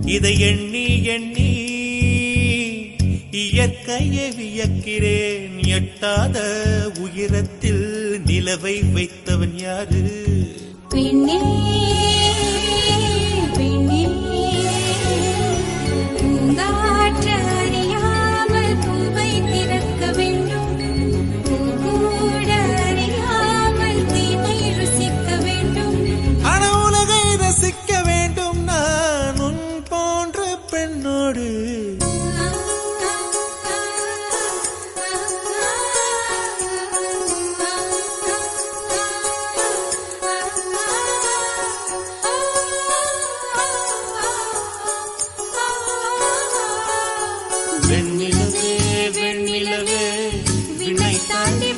இதை எண்ணி எண்ணி இயற்கையை வியக்கிறேன். எட்டாத உயரத்தில் நிலவை வைத்தவன் யாரு? பெண்ணே